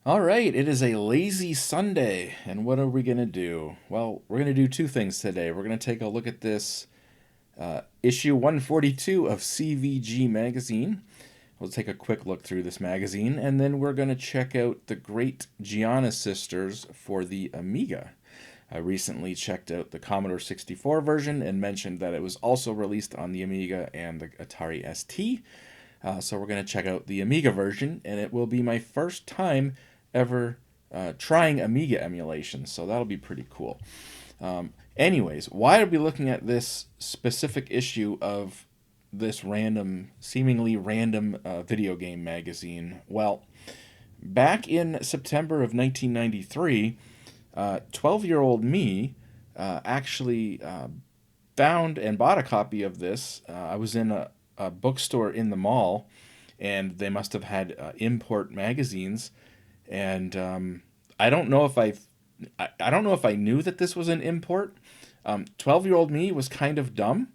All right, it is a lazy Sunday, and what are we going to do? Well, we're going to do two things today. We're going to take a look at this issue 142 of CVG magazine. We'll take a quick look through this magazine, and then we're going to check out the great Giana sisters for the Amiga. I recently checked out the Commodore 64 version and mentioned that it was also released on the Amiga and the Atari ST. So we're going to check out the Amiga version, and it will be my first time ever trying Amiga emulation, so that'll be pretty cool. Anyways, why are we looking at this specific issue of this seemingly random video game magazine? Well, back in September of 1993, 12-year-old me actually found and bought a copy of this. I was in a bookstore in the mall, and they must have had import magazines. And I don't know if I don't know if I knew that this was an import. 12-year-old me was kind of dumb.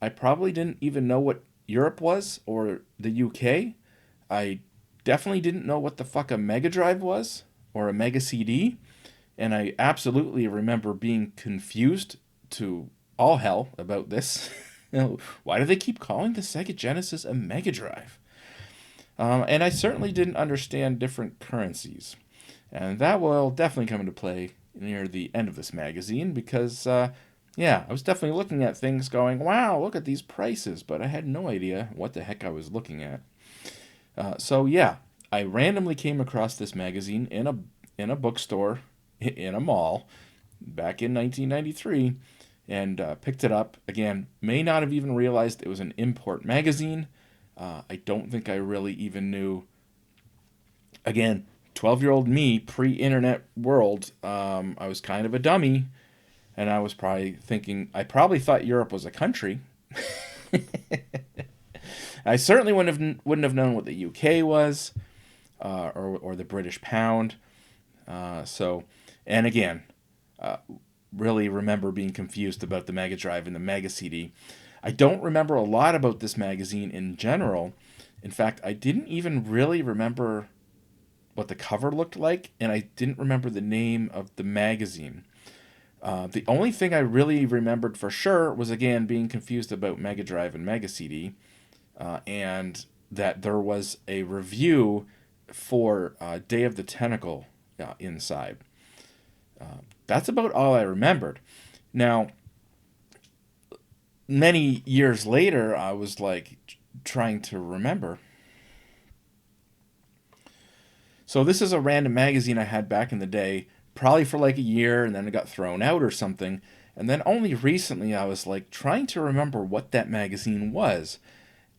I probably didn't even know what Europe was or the UK. I definitely didn't know what the fuck a Mega Drive was or a Mega CD. And I absolutely remember being confused to all hell about this. Why do they keep calling the Sega Genesis a Mega Drive? And I certainly didn't understand different currencies. And that will definitely come into play near the end of this magazine because, yeah, I was definitely looking at things going, wow, look at these prices, but I had no idea what the heck I was looking at. So, yeah, I randomly came across this magazine in a bookstore in a mall back in 1993 and picked it up. Again, may not have even realized it was an import magazine. I don't think I really even knew. Again, 12-year-old me, pre-internet world, I was kind of a dummy, and I was probably thinking, I probably thought Europe was a country. I certainly wouldn't have known what the UK was, or the British pound. And again, uh, really remember being confused about the Mega Drive and the Mega CD. I don't remember a lot about this magazine in general. In fact, I didn't even really remember what the cover looked like, and I didn't remember the name of the magazine. The only thing I really remembered for sure was, again, being confused about Mega Drive and Mega CD, and that there was a review for Day of the Tentacle inside. That's about all I remembered. Now, many years later, I was like trying to remember. So this is a random magazine I had back in the day, probably for like a year, and then it got thrown out or something. And then only recently I was like trying to remember what that magazine was.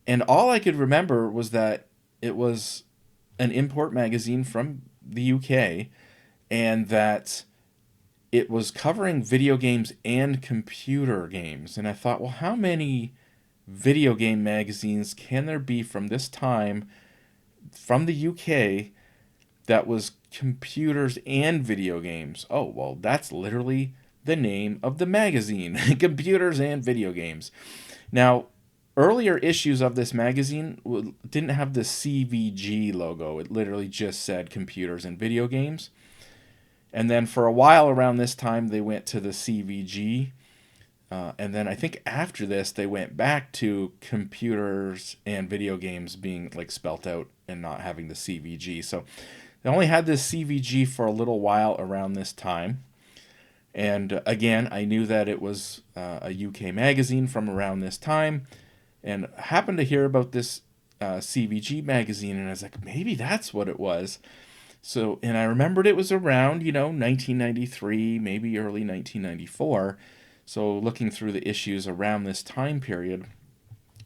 And all I could remember was that it was an import magazine from the UK, and that it was covering video games and computer games. And I thought, well, how many video game magazines can there be from this time from the UK that was computers and video games? Oh, well, that's literally the name of the magazine. Computers and video games. Now, earlier issues of this magazine didn't have the CVG logo. It literally just said computers and video games. And then for a while around this time, they went to the CVG. And then I think after this, they went back to computers and video games being like spelt out and not having the CVG. So they only had this CVG for a little while around this time. And again, I knew that it was a UK magazine from around this time, and happened to hear about this CVG magazine, and I was like, maybe that's what it was. So, and I remembered it was around, 1993, maybe early 1994. So, looking through the issues around this time period,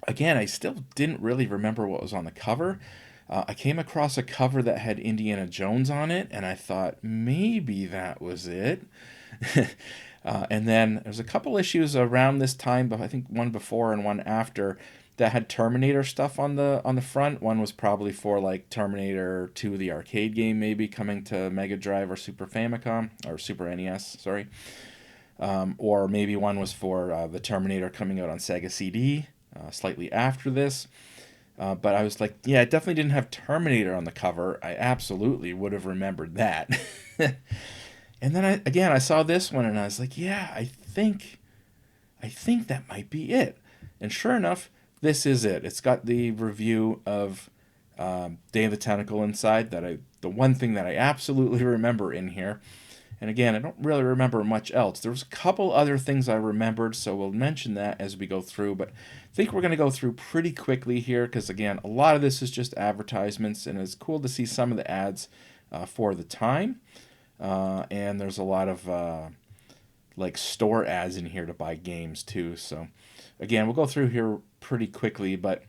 again, I still didn't really remember what was on the cover. I came across a cover that had Indiana Jones on it, and I thought maybe that was it. And then there's a couple issues around this time, but I think one before and one after, that had Terminator stuff on the front. One was probably for like Terminator 2, the arcade game, maybe coming to Mega Drive or Super Famicom or Super NES. Sorry, or maybe one was for the Terminator coming out on Sega CD slightly after this. But I was like, yeah, it definitely didn't have Terminator on the cover. I absolutely would have remembered that. And then I saw this one and I was like, yeah, I think that might be it. And sure enough, this is it. It's got the review of Day of the Tentacle inside. The one thing that I absolutely remember in here. And again, I don't really remember much else. There was a couple other things I remembered, so we'll mention that as we go through. But I think we're going to go through pretty quickly here because, again, a lot of this is just advertisements, and it's cool to see some of the ads for the time. And there's a lot of like store ads in here to buy games too. So, again, we'll go through here pretty quickly. But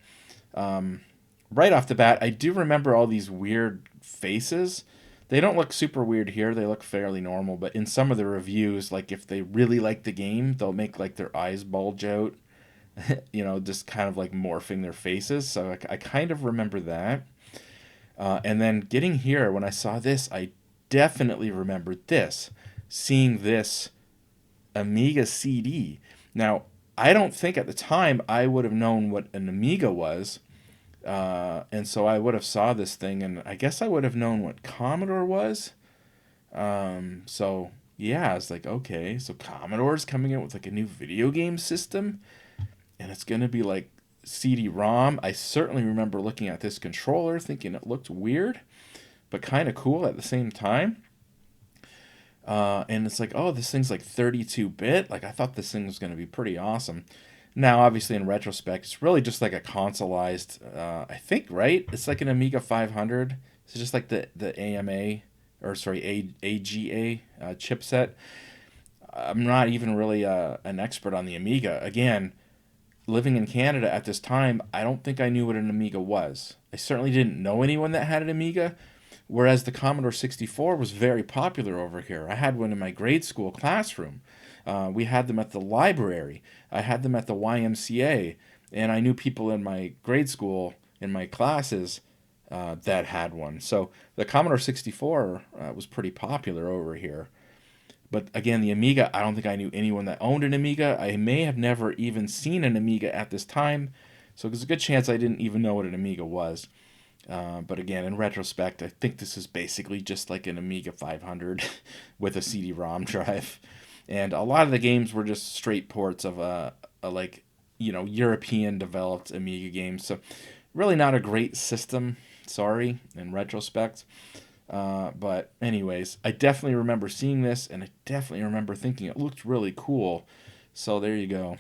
right off the bat, I do remember all these weird faces. They don't look super weird here. They look fairly normal. But in some of the reviews, like if they really like the game, they'll make like their eyes bulge out, just kind of like morphing their faces. So I kind of remember that. And then getting here, when I saw this, I definitely remembered this. Seeing this Amiga CD. Now, I don't think at the time I would have known what an Amiga was. And so I would have saw this thing, and I guess I would have known what Commodore was. So yeah, I was like, okay, so Commodore's coming out with like a new video game system, and it's gonna be like CD-ROM. I certainly remember looking at this controller, thinking it looked weird, but kind of cool at the same time. And it's like, oh, this thing's like 32-bit. Like I thought this thing was gonna be pretty awesome. Now, obviously, in retrospect, it's really just like a consoleized, I think, right? It's like an Amiga 500. It's just like the AMA, or sorry, AGA chipset. I'm not even really an expert on the Amiga. Again, living in Canada at this time, I don't think I knew what an Amiga was. I certainly didn't know anyone that had an Amiga, whereas the Commodore 64 was very popular over here. I had one in my grade school classroom. We had them at the library. I had them at the YMCA. And I knew people in my grade school, in my classes, that had one. So the Commodore 64 was pretty popular over here. But again, the Amiga, I don't think I knew anyone that owned an Amiga. I may have never even seen an Amiga at this time. So there's a good chance I didn't even know what an Amiga was. But again, in retrospect, I think this is basically just like an Amiga 500 with a CD-ROM drive. And a lot of the games were just straight ports of a like, European developed Amiga games. So really not a great system, sorry, in retrospect. But anyways, I definitely remember seeing this, and I definitely remember thinking it looked really cool. So there you go.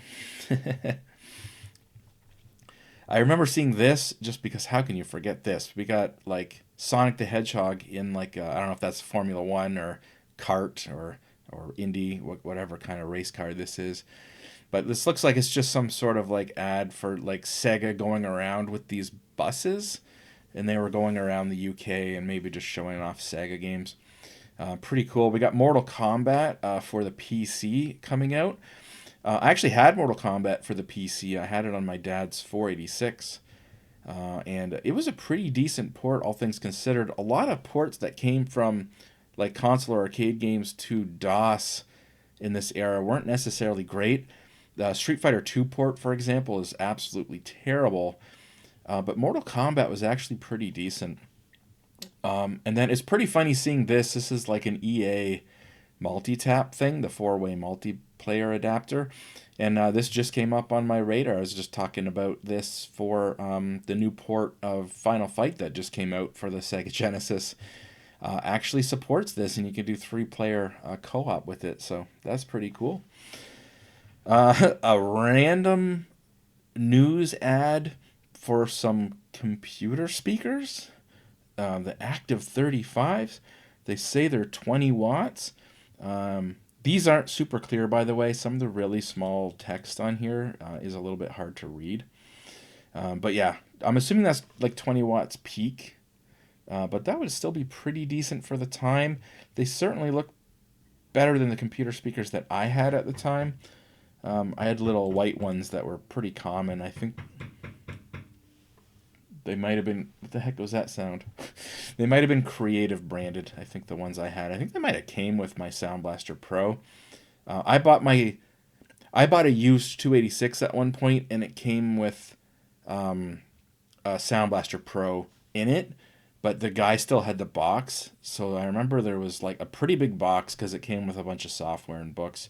I remember seeing this just because how can you forget this? We got like Sonic the Hedgehog in like I don't know if that's Formula One or kart or Indy, whatever kind of race car this is. But this looks like it's just some sort of like ad for like Sega going around with these buses, and they were going around the UK and maybe just showing off Sega games. Pretty cool. We got Mortal Kombat for the PC coming out. I actually had Mortal Kombat for the PC. I had it on my dad's 486. And it was a pretty decent port, all things considered. A lot of ports that came from like console or arcade games to DOS in this era weren't necessarily great. The Street Fighter 2 port, for example, is absolutely terrible. But Mortal Kombat was actually pretty decent. And then it's pretty funny seeing this. This is like an EA multi-tap thing, the four-way multiplayer adapter. And this just came up on my radar. I was just talking about this for the new port of Final Fight that just came out for the Sega Genesis. Actually supports this, and you can do three-player co-op with it. So that's pretty cool. A random news ad for some computer speakers. The Active 35s. They say they're 20 watts. These aren't super clear, by the way. Some of the really small text on here is a little bit hard to read. But yeah, I'm assuming that's like 20 watts peak. But that would still be pretty decent for the time. They certainly look better than the computer speakers that I had at the time. I had little white ones that were pretty common. I think they might have been. What the heck was that sound? They might have been Creative branded. I think the ones I had. I think they might have came with my Sound Blaster Pro. I bought a used 286 at one point, and it came with a Sound Blaster Pro in it, but the guy still had the box. So I remember there was like a pretty big box because it came with a bunch of software and books.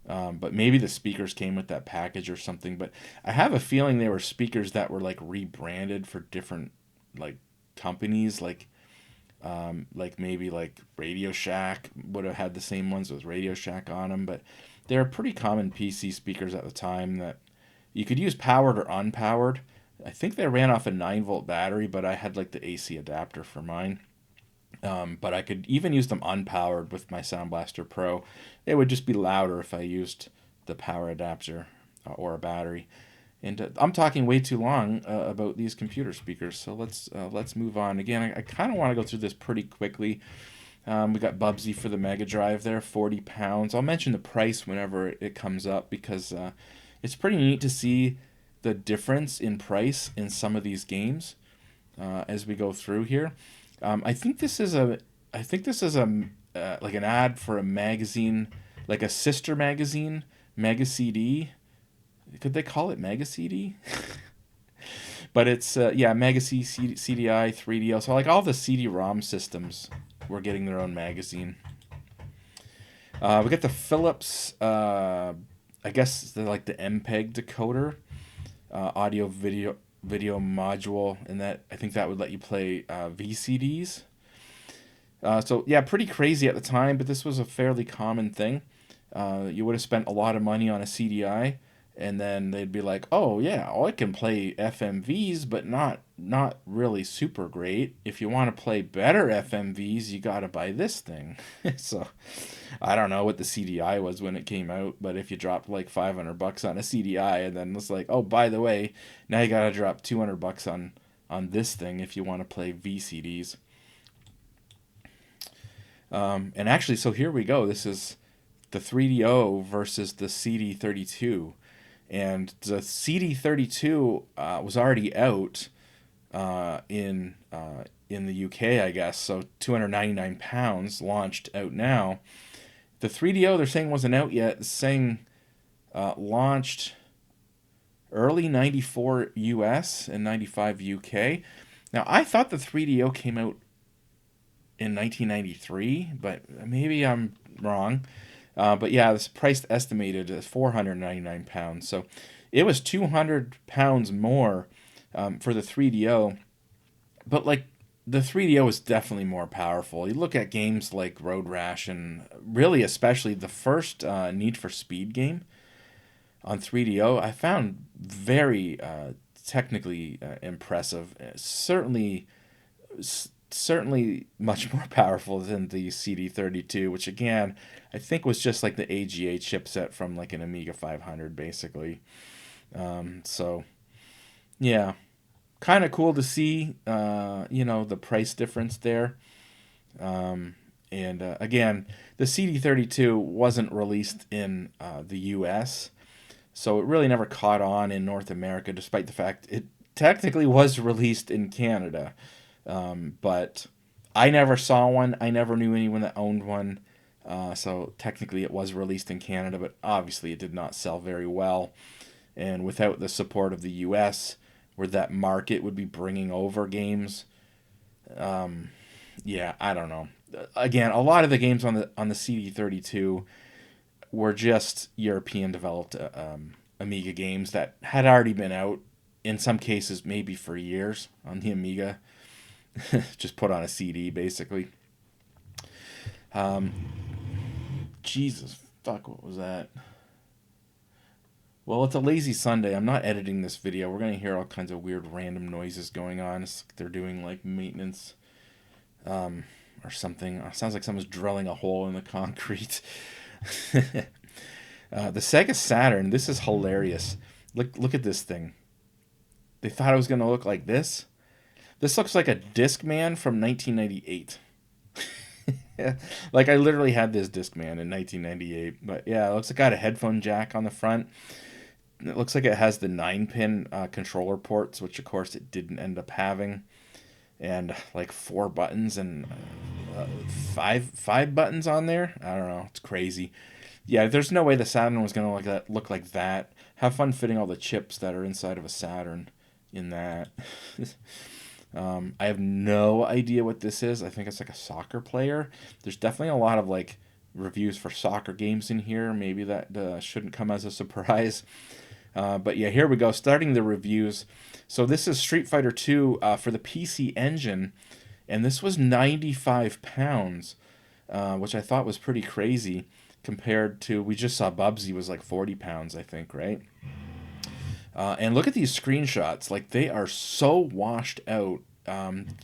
But maybe the speakers came with that package or something. But I have a feeling they were speakers that were like rebranded for different like companies, like maybe like Radio Shack would have had the same ones with Radio Shack on them. But they're pretty common PC speakers at the time that you could use powered or unpowered. I think they ran off a 9-volt battery, but I had like the AC adapter for mine. But I could even use them unpowered with my Sound Blaster Pro. It would just be louder if I used the power adapter or a battery. And I'm talking way too long about these computer speakers, so let's move on. Again, I kind of want to go through this pretty quickly. We got Bubsy for the Mega Drive there, £40. I'll mention the price whenever it comes up because it's pretty neat to see the difference in price in some of these games as we go through here. I think this is like an ad for a magazine, like a sister magazine, Mega CD. Could they call it Mega CD? But it's yeah, Mega CDI, 3DO. So like all the CD-ROM systems were getting their own magazine. We got the Philips, I guess like the MPEG decoder, audio video module, and that I think that would let you play VCDs. So yeah, pretty crazy at the time, but this was a fairly common thing. You would have spent a lot of money on a CDI, and then they'd be like, "Oh yeah, I can play FMVs, but not really super great. If you want to play better FMVs, you got to buy this thing." So I don't know what the CDI was when it came out, but if you dropped like $500 on a CDI, and then it's like, "Oh, by the way, now you got to drop $200 on this thing if you want to play VCDs." And actually, so here we go. This is the 3DO versus the CD32. And the CD32 was already out in the UK, I guess. So £299 launched out now. The 3DO they're saying wasn't out yet. It's saying launched early 94 US and 95 UK. Now I thought the 3DO came out in 1993, but maybe I'm wrong. But yeah, this price estimated at £499. So it was £200 more for the 3DO. But like the 3DO is definitely more powerful. You look at games like Road Rash and really especially the first Need for Speed game on 3DO, I found very technically impressive. Certainly much more powerful than the CD32, which again, I think was just like the AGA chipset from like an Amiga 500, basically. So, yeah, kind of cool to see, the price difference there. And again, the CD32 wasn't released in the US, so it really never caught on in North America, despite the fact it technically was released in Canada. But I never saw one. I never knew anyone that owned one. So technically it was released in Canada, but obviously it did not sell very well. And without the support of the US, where that market would be bringing over games, yeah, I don't know. Again, a lot of the games on the CD32 were just European developed Amiga games that had already been out, in some cases maybe for years on the Amiga. Just put on a CD, basically. Jesus, fuck, what was that? Well, it's a lazy Sunday. I'm not editing this video. We're going to hear all kinds of weird random noises going on. It's like they're doing like maintenance or something. Sounds like someone's drilling a hole in the concrete. The Sega Saturn, this is hilarious. Look at this thing. They thought it was going to look like this. This looks like a Discman from 1998. Like I literally had this Discman in 1998. But yeah, it looks like it got a headphone jack on the front. It looks like it has the 9-pin controller ports, which of course it didn't end up having. And like 4 buttons and five buttons on there. I don't know. It's crazy. Yeah, there's no way the Saturn was going to look like that. Have fun fitting all the chips that are inside of a Saturn. in that. I have no idea what this is. I think it's like a soccer player. There's definitely a lot of like reviews for soccer games in here. Maybe that shouldn't come as a surprise. But yeah, here we go. Starting the reviews. So this is Street Fighter 2 for the PC Engine, and this was 95 pounds, which I thought was pretty crazy compared to, we just saw Bubsy was like 40 pounds, I think, right? And look at these screenshots. Like, they are so washed out.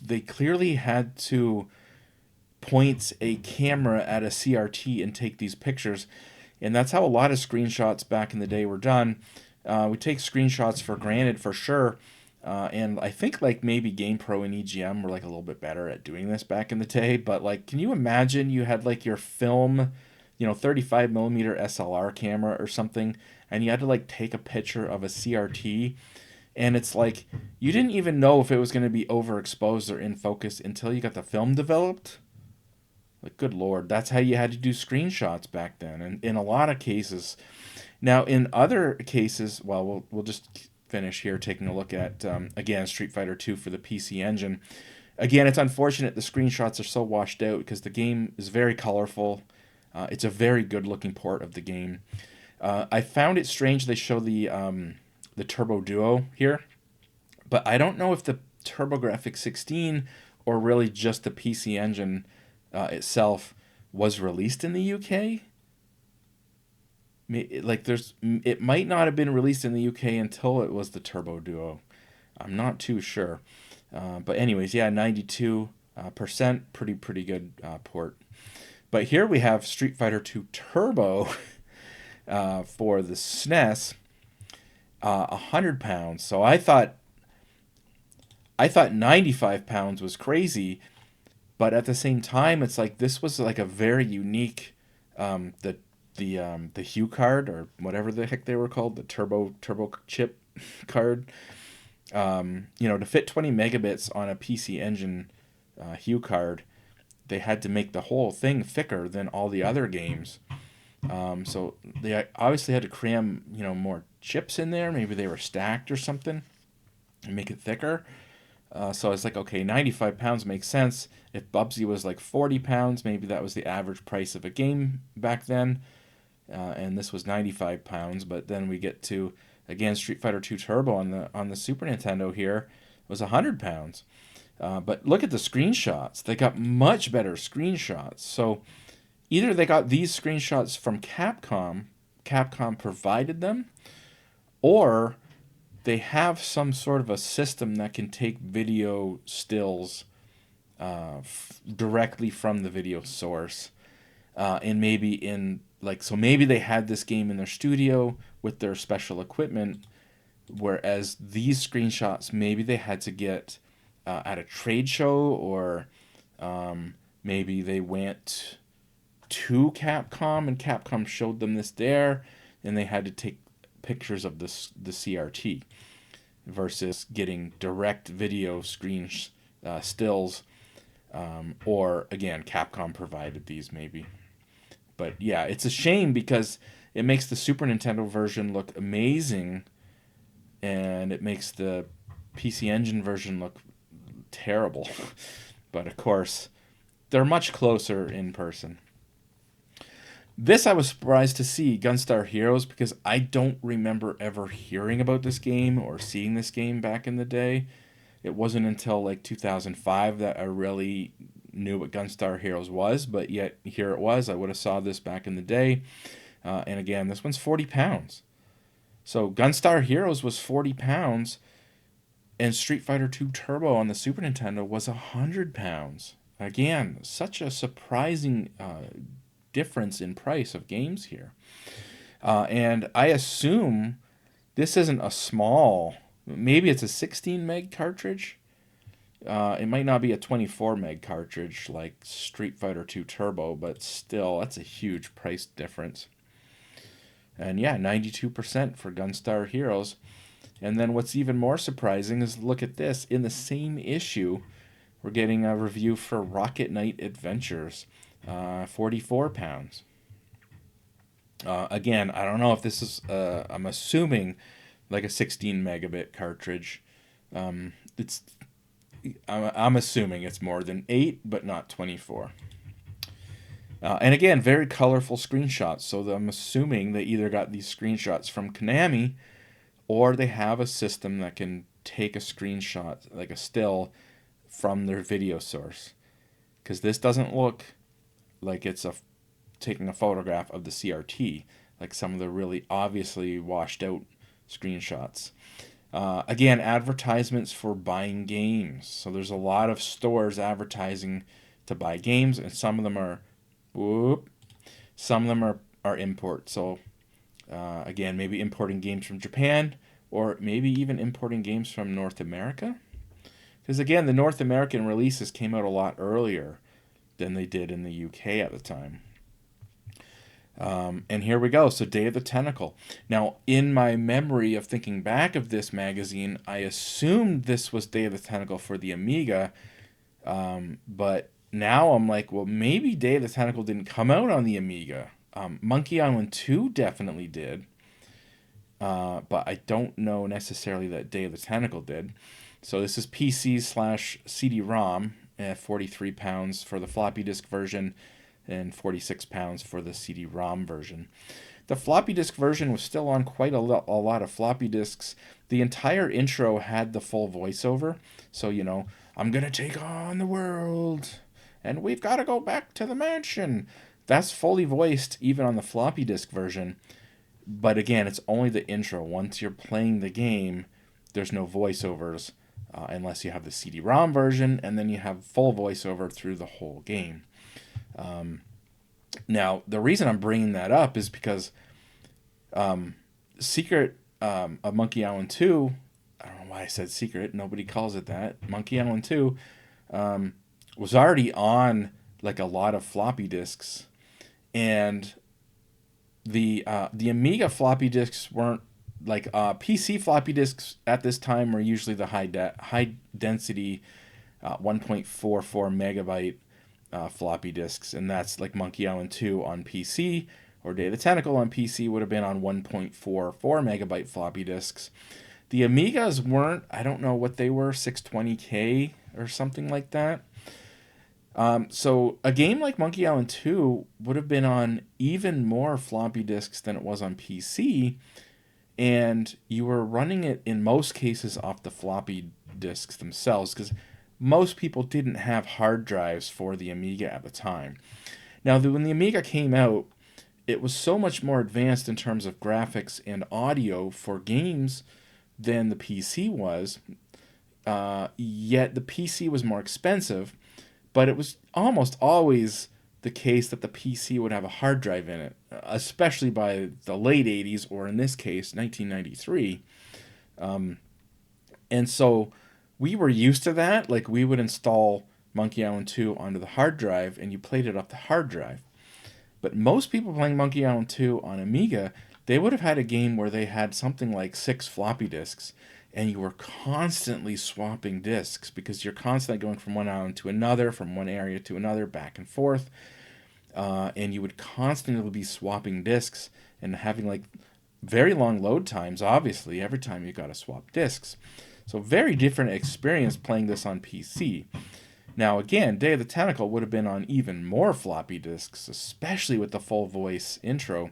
They clearly had to point a camera at a CRT and take these pictures. And that's how a lot of screenshots back in the day were done. We take screenshots for granted for sure. And I think like maybe GamePro and EGM were like a little bit better at doing this back in the day. But like, can you imagine you had like your film, 35 millimeter SLR camera or something, and you had to like take a picture of a CRT, and it's like you didn't even know if it was going to be overexposed or in focus until you got the film developed. Like, good lord, that's how you had to do screenshots back then, and in a lot of cases. Now, in other cases, well, we'll just finish here taking a look at again Street Fighter 2 for the PC Engine. Again, it's unfortunate the screenshots are so washed out because the game is very colorful. It's a very good looking port of the game. I found it strange they show the Turbo Duo here, but I don't know if the TurboGrafx 16 or really just the PC Engine itself was released in the UK. Like, it might not have been released in the UK until it was the Turbo Duo. I'm not too sure. But anyways, yeah, 92%, pretty good port. But here we have Street Fighter 2 Turbo for the SNES, 100 pounds. So I thought 95 pounds was crazy, but at the same time, it's like this was like a very unique, the Hue card or whatever the heck they were called, the turbo chip card. To fit 20 megabits on a PC Engine Hue card, they had to make the whole thing thicker than all the other games. So they obviously had to cram, more chips in there. Maybe they were stacked or something and make it thicker. So it's like, okay, 95 pounds makes sense. If Bubsy was like 40 pounds, maybe that was the average price of a game back then. And this was 95 pounds. But then we get to, again, Street Fighter 2 Turbo on the Super Nintendo here was 100 pounds. But look at the screenshots. They got much better screenshots. So either they got these screenshots from Capcom provided them, or they have some sort of a system that can take video stills directly from the video source. And maybe so maybe they had this game in their studio with their special equipment, whereas these screenshots maybe they had to get at a trade show, or maybe they went to Capcom and Capcom showed them this there, and they had to take pictures of the CRT versus getting direct video stills, or again Capcom provided these maybe. But yeah, it's a shame because it makes the Super Nintendo version look amazing, and it makes the PC Engine version look terrible. But of course, they're much closer in person. This I was surprised to see, Gunstar Heroes, because I don't remember ever hearing about this game or seeing this game back in the day. It wasn't until like 2005 that I really knew what Gunstar Heroes was, but yet here it was. I would have saw this back in the day. And again, this one's 40 pounds. So Gunstar Heroes was 40 pounds, and Street Fighter 2 Turbo on the Super Nintendo was 100 pounds. Again, such a surprising difference in price of games here. And I assume this isn't a small, maybe it's a 16 meg cartridge. It might not be a 24 meg cartridge like Street Fighter 2 Turbo, but still, that's a huge price difference. And yeah, 92% for Gunstar Heroes. And then what's even more surprising is look at this. In the same issue, we're getting a review for Rocket Knight Adventures, 44 pounds. Again, I don't know if this is, I'm assuming like a 16 megabit cartridge. It's I'm assuming it's more than 8, but not 24. And again, very colorful screenshots. So I'm assuming they either got these screenshots from Konami, or they have a system that can take a screenshot, like a still, from their video source. Because this doesn't look like it's taking a photograph of the CRT, like some of the really obviously washed out screenshots. Again, advertisements for buying games. So there's a lot of stores advertising to buy games, and some of them are, some of them are import. So again, maybe importing games from Japan, or maybe even importing games from North America. Because again, the North American releases came out a lot earlier than they did in the UK at the time. And here we go. So Day of the Tentacle. Now, in my memory of thinking back of this magazine, I assumed this was Day of the Tentacle for the Amiga. But now I'm like, well, maybe Day of the Tentacle didn't come out on the Amiga. Monkey Island 2 definitely did. But I don't know necessarily that Day of the Tentacle did. So this is PC/CD-ROM at 43 pounds for the floppy disk version, and 46 pounds for the CD-ROM version. The floppy disk version was still on quite a lot of floppy disks. The entire intro had the full voiceover. So, you know, I'm going to take on the world, and we've got to go back to the mansion. That's fully voiced even on the floppy disk version. But again, it's only the intro. Once you're playing the game, there's no voiceovers unless you have the CD-ROM version, and then you have full voiceover through the whole game. Now, the reason I'm bringing that up is because Secret of Monkey Island 2, I don't know why I said secret, nobody calls it that, Monkey Island 2, was already on like a lot of floppy disks, and the Amiga floppy disks weren't like PC floppy disks at this time were usually the high density 1.44 megabyte floppy disks, and that's like Monkey Island 2 on PC, or Day of the Tentacle on PC would have been on 1.44 megabyte floppy disks. The Amigas weren't, I don't know what they were, 620K or something like that. So a game like Monkey Island 2 would have been on even more floppy disks than it was on PC, and you were running it in most cases off the floppy disks themselves, because most people didn't have hard drives for the Amiga at the time. Now, when the Amiga came out, it was so much more advanced in terms of graphics and audio for games than the PC was, yet the PC was more expensive, but it was almost always the case that the PC would have a hard drive in it, especially by the late 80s, or in this case, 1993. And so we were used to that. Like, we would install Monkey Island 2 onto the hard drive, and you played it off the hard drive. But most people playing Monkey Island 2 on Amiga, they would have had a game where they had something like 6 floppy disks, and you were constantly swapping disks because you're constantly going from one island to another, from one area to another, back and forth. And you would constantly be swapping disks and having like very long load times, obviously, every time you got to swap disks. So very different experience playing this on PC. Now again, Day of the Tentacle would have been on even more floppy disks, especially with the full voice intro.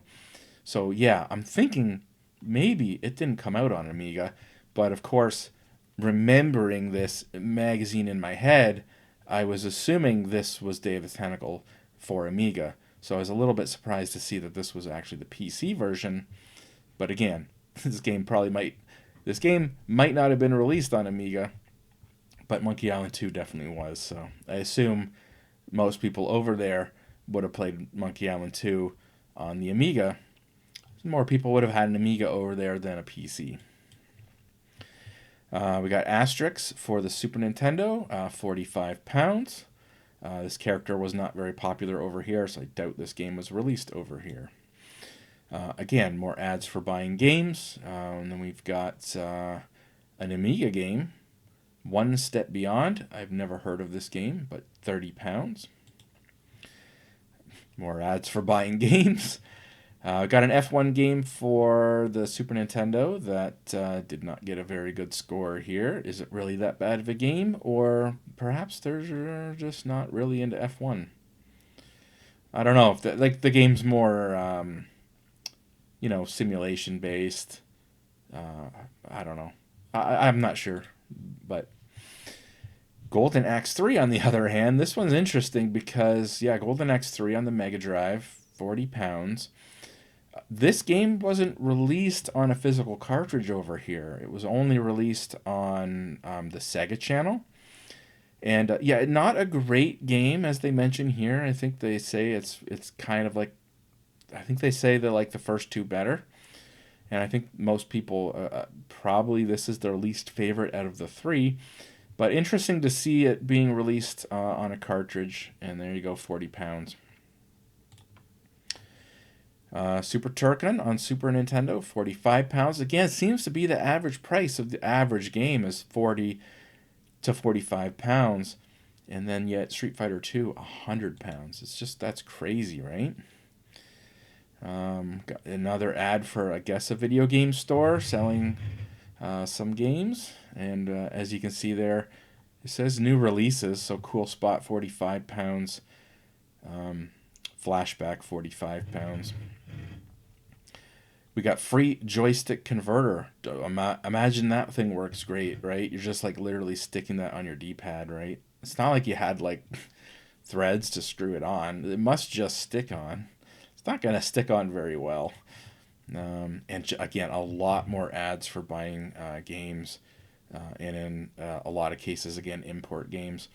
So yeah, I'm thinking maybe it didn't come out on Amiga, but of course, remembering this magazine in my head, I was assuming this was Day of the Tentacle for Amiga. So I was a little bit surprised to see that this was actually the PC version. But again, this game might not have been released on Amiga, but Monkey Island 2 definitely was. So I assume most people over there would have played Monkey Island 2 on the Amiga. More people would have had an Amiga over there than a PC. We got Asterix for the Super Nintendo, 45 pounds. This character was not very popular over here, so I doubt this game was released over here. Again, more ads for buying games. And then we've got an Amiga game, One Step Beyond. I've never heard of this game, but 30 pounds. More ads for buying games. Got an F1 game for the Super Nintendo that did not get a very good score here. Is it really that bad of a game? Or perhaps they're just not really into F1. I don't know if the game's more simulation based. I don't know. I'm not sure, but Golden Axe 3 on the other hand, this one's interesting because yeah, Golden Axe 3 on the Mega Drive, £40. This game wasn't released on a physical cartridge over here. It was only released on the Sega channel. And yeah, not a great game as they mention here. I think they say it's kind of like, I think they say they like the first two better. And I think most people probably this is their least favorite out of the three. But interesting to see it being released on a cartridge. And there you go, £40. Super Turrican on Super Nintendo, £45. Again, it seems to be the average price of the average game is 40 to £45. And then yet Street Fighter 2, £100. It's just, that's crazy, right? Got another ad for, I guess, a video game store selling some games. And as you can see there, it says new releases. So Cool Spot, £45. Flashback, £45. We got free joystick converter. Imagine that thing works great, right? You're just like literally sticking that on your D-pad, right? It's not like you had like threads to screw it on. It must just stick on. It's not going to stick on very well. And again, a lot more ads for buying games. And in a lot of cases, again, import games.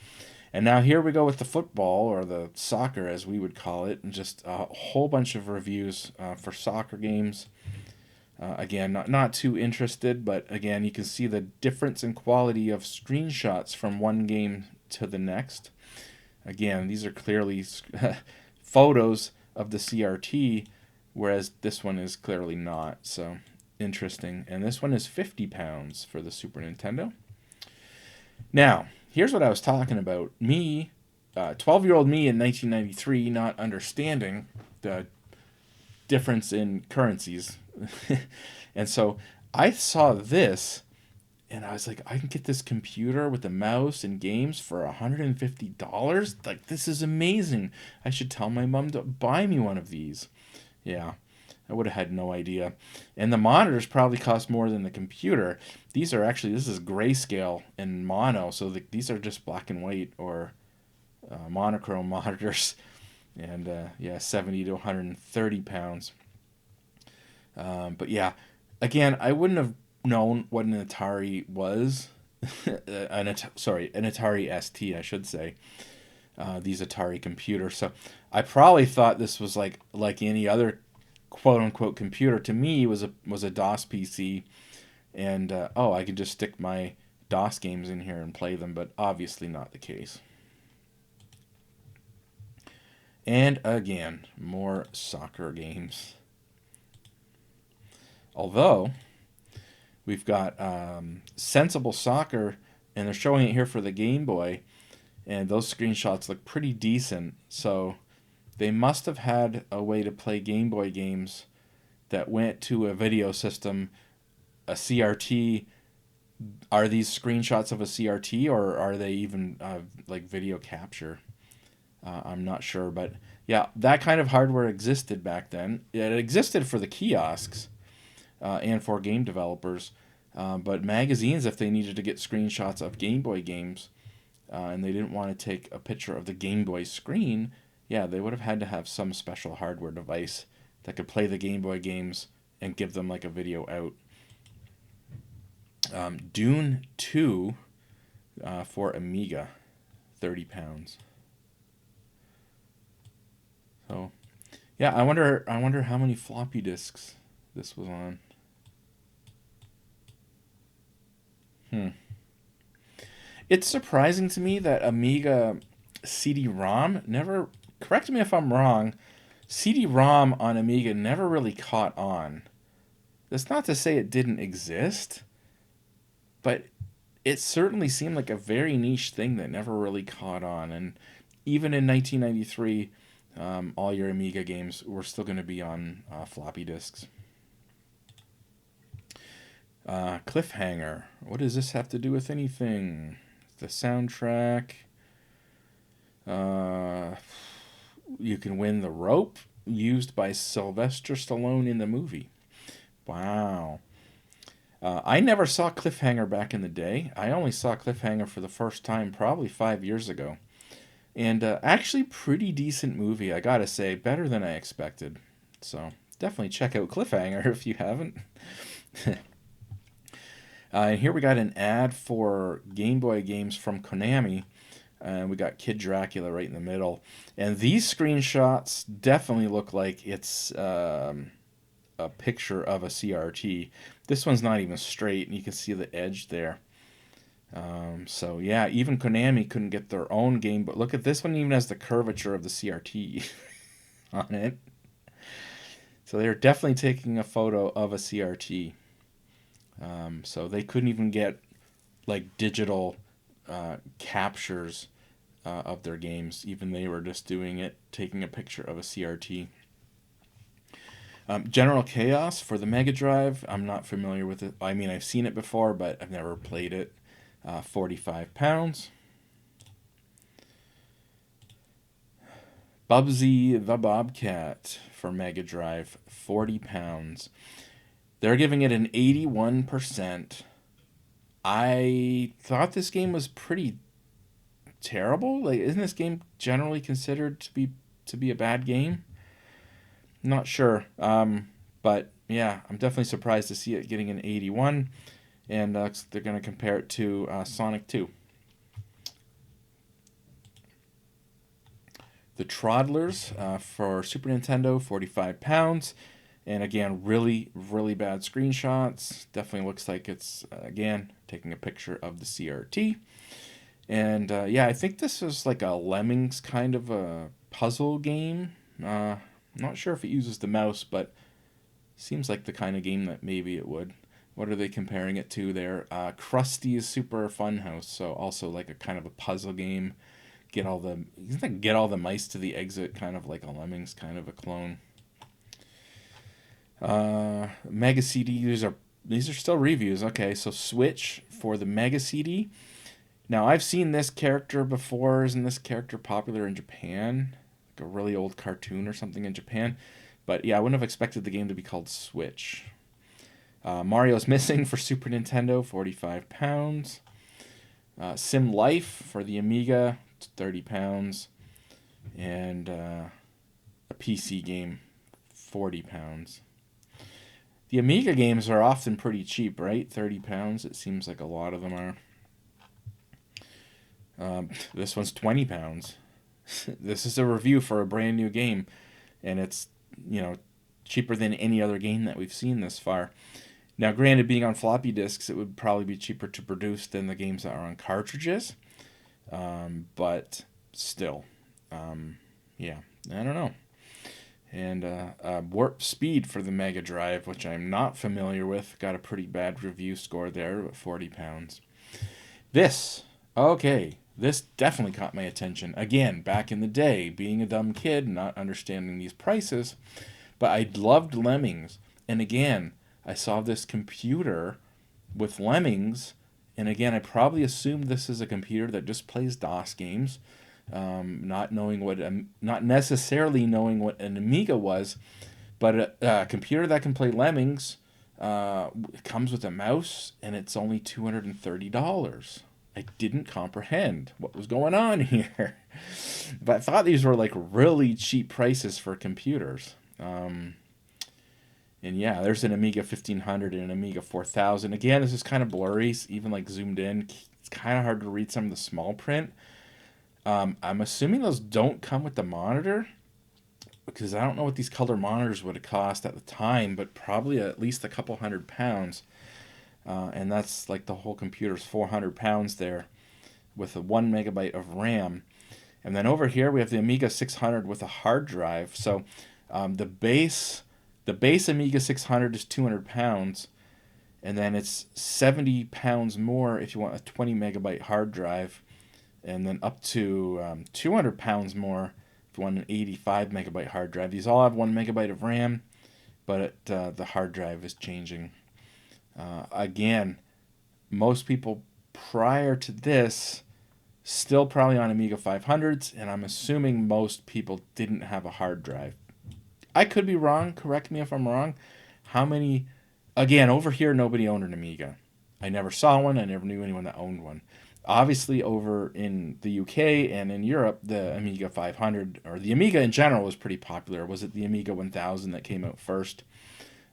And now here we go with the football, or the soccer as we would call it, and just a whole bunch of reviews for soccer games. Again, not too interested, but again, you can see the difference in quality of screenshots from one game to the next. Again, these are clearly photos of the CRT, whereas this one is clearly not. So interesting. And this one is £50 for the Super Nintendo. Now, here's what I was talking about. Me, 12-year-old me in 1993, not understanding the difference in currencies. And so I saw this and I was like, I can get this computer with a mouse and games for $150? Like, this is amazing. I should tell my mom to buy me one of these. Yeah, I would have had no idea. And the monitors probably cost more than the computer. These are actually, this is grayscale and mono, so these are just black and white or monochrome monitors. And yeah, 70 to 130 pounds. But yeah, again, I wouldn't have known what an Atari was. An Atari ST, I should say. These Atari computers. So I probably thought this was like any other quote unquote computer. To me, was a DOS PC, and I could just stick my DOS games in here and play them. But obviously not the case. And again, more soccer games. Although we've got Sensible Soccer, and they're showing it here for the Game Boy, and those screenshots look pretty decent. So they must have had a way to play Game Boy games that went to a video system, a CRT. Are these screenshots of a CRT, or are they even like video capture? I'm not sure, but yeah, that kind of hardware existed back then. It existed for the kiosks and for game developers, but magazines, if they needed to get screenshots of Game Boy games and they didn't want to take a picture of the Game Boy screen, yeah, they would have had to have some special hardware device that could play the Game Boy games and give them like a video out. Dune 2 for Amiga, £30. So, yeah, I wonder how many floppy disks this was on. It's surprising to me that Amiga CD-ROM never, correct me if I'm wrong, CD-ROM on Amiga never really caught on. That's not to say it didn't exist, but it certainly seemed like a very niche thing that never really caught on. And even in 1993, all your Amiga games were still going to be on floppy disks. Cliffhanger. What does this have to do with anything? The soundtrack. You can win the rope used by Sylvester Stallone in the movie. Wow. I never saw Cliffhanger back in the day. I only saw Cliffhanger for the first time probably 5 years ago. And actually, pretty decent movie, I gotta say. Better than I expected. So, definitely check out Cliffhanger if you haven't. And here we got an ad for Game Boy games from Konami. And we got Kid Dracula right in the middle. And these screenshots definitely look like it's a picture of a CRT. This one's not even straight, and you can see the edge there. So yeah, even Konami couldn't get their own game, but look at this one, even has the curvature of the CRT on it. So they're definitely taking a photo of a CRT. So they couldn't even get like digital captures of their games. Even they were just doing it, taking a picture of a CRT. General Chaos for the Mega Drive. I'm not familiar with it. I mean, I've seen it before, but I've never played it. £45. Bubsy the Bobcat for Mega Drive. £40. They're giving it an 81%. I thought this game was pretty terrible. Like, isn't this game generally considered to be a bad game? Not sure. But yeah, I'm definitely surprised to see it getting an 81. And they're going to compare it to Sonic 2. The Toddlers for Super Nintendo, £45. And again, really, really bad screenshots. Definitely looks like it's, again, taking a picture of the CRT. And yeah, I think this is like a Lemmings kind of a puzzle game. Not sure if it uses the mouse, but seems like the kind of game that maybe it would. What are they comparing it to there? Krusty's Super Fun House. So also like a kind of a puzzle game. Get all the mice to the exit, kind of like a Lemmings kind of a clone. Mega CD. These are still reviews. Okay, so Switch for the Mega CD. Now I've seen this character before. Isn't this character popular in Japan? Like a really old cartoon or something in Japan. But yeah, I wouldn't have expected the game to be called Switch. Mario's Missing for Super Nintendo, £45. Sim Life for the Amiga, £30. And a PC game, £40. The Amiga games are often pretty cheap, right? £30. It seems like a lot of them are. This one's £20. This is a review for a brand new game, and it's, cheaper than any other game that we've seen this far. Now, granted, being on floppy disks, it would probably be cheaper to produce than the games that are on cartridges. But still, yeah, I don't know. And Warp Speed for the Mega Drive, which I'm not familiar with, got a pretty bad review score there, but £40. This definitely caught my attention. Again, back in the day, being a dumb kid, not understanding these prices, but I loved Lemmings. And again, I saw this computer with Lemmings, and again, I probably assumed this is a computer that just plays DOS games, not necessarily knowing what an Amiga was, but a computer that can play Lemmings comes with a mouse, and it's only $230. I didn't comprehend what was going on here, but I thought these were like really cheap prices for computers. And yeah, there's an Amiga 1500 and an Amiga 4000. Again, this is kind of blurry, even like zoomed in. It's kind of hard to read some of the small print. I'm assuming those don't come with the monitor, because I don't know what these color monitors would have cost at the time, but probably at least a couple £100. And that's like the whole computer's £400 there, with a 1 megabyte of RAM. And then over here we have the Amiga 600 with a hard drive. So the base Amiga 600 is £200, and then it's £70 more if you want a 20 megabyte hard drive, and then up to £200 more if left one, an 85 megabyte hard drive. These all have 1 megabyte of RAM, but the hard drive is changing. Again, most people prior to this still probably on Amiga 500s, and I'm assuming most people didn't have a hard drive. I could be wrong. Correct me if I'm wrong. How many? Again, over here, nobody owned an Amiga. I never saw one. I never knew anyone that owned one. Obviously, over in the UK and in Europe, the Amiga 500, or the Amiga in general, was pretty popular. Was it the Amiga 1000 that came out first?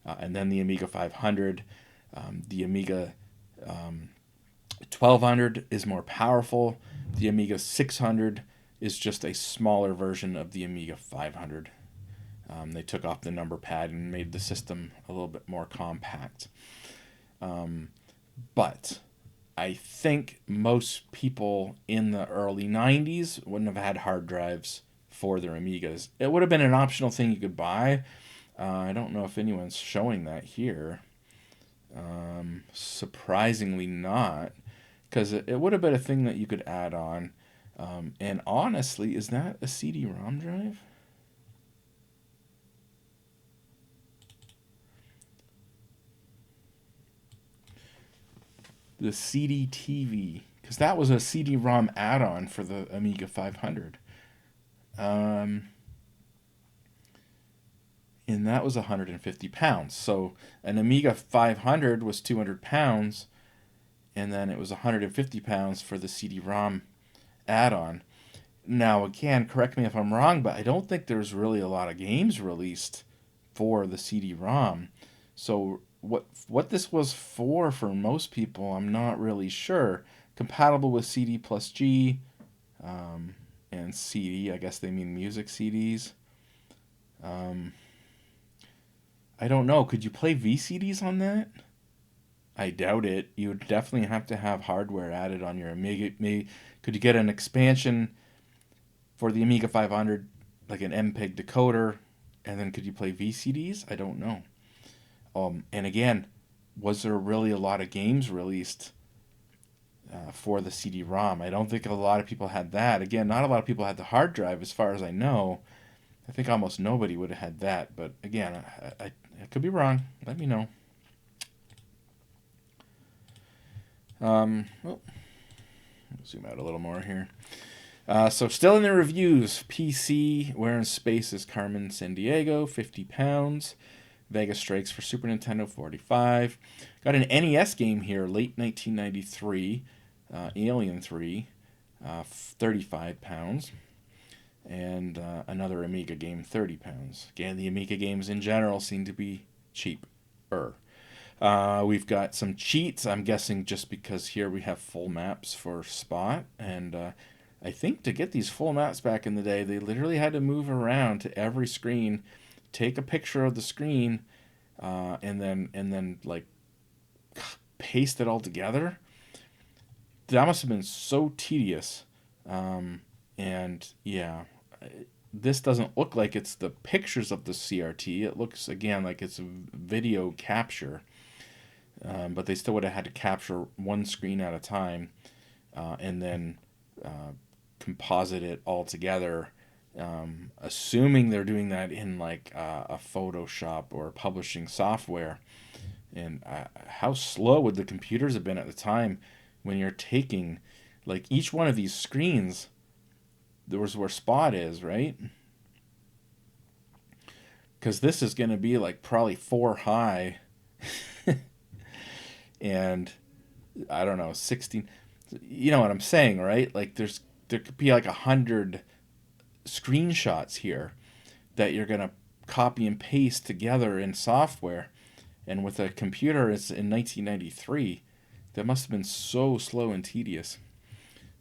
And then the Amiga 500. The Amiga 1200 is more powerful. The Amiga 600 is just a smaller version of the Amiga 500. They took off the number pad and made the system a little bit more compact. But I think most people in the early 90s wouldn't have had hard drives for their Amigas. It would have been an optional thing you could buy. I don't know if anyone's showing that here. Surprisingly not, because it would have been a thing that you could add on. And honestly, is that a CD-ROM drive? The CD TV, because that was a CD-ROM add-on for the Amiga 500. And that was 150 pounds. So an Amiga 500 was 200 pounds, and then it was 150 pounds for the CD-ROM add-on. Now, again, correct me if I'm wrong, but I don't think there's really a lot of games released for the CD-ROM. So what this was for most people, I'm not really sure. Compatible with CD plus G and CD. I guess they mean music CDs. I don't know. Could you play VCDs on that? I doubt it. You would definitely have to have hardware added on your Amiga. Could you get an expansion for the Amiga 500, like an MPEG decoder, and then could you play VCDs? I don't know. And again, was there really a lot of games released for the CD-ROM? I don't think a lot of people had that. Again, not a lot of people had the hard drive, as far as I know. I think almost nobody would have had that. But again, I could be wrong. Let me know. Well, zoom out a little more here. So still in the reviews, PC, Where in Space is Carmen Sandiego, 50 pounds. Vegas Strikes for Super Nintendo, 45. Got an NES game here, late 1993, Alien 3, 35 pounds. And another Amiga game, 30 pounds. Again, the Amiga games in general seem to be cheaper. We've got some cheats, I'm guessing just because here we have full maps for Spot. And I think to get these full maps back in the day, they literally had to move around to every screen, take a picture of the screen, and then like paste it all together. That must have been so tedious. And yeah, this doesn't look like it's the pictures of the CRT. It looks again like it's a video capture. But they still would have had to capture one screen at a time, and then composite it all together. Assuming they're doing that in like a Photoshop or publishing software. And how slow would the computers have been at the time when you're taking, like, each one of these screens, there was where Spot is, right? Because this is going to be like probably 4 high. And I don't know, 16. You know what I'm saying, right? Like there could be like 100 screenshots here that you're going to copy and paste together in software. And with a computer, it's in 1993. That must have been so slow and tedious.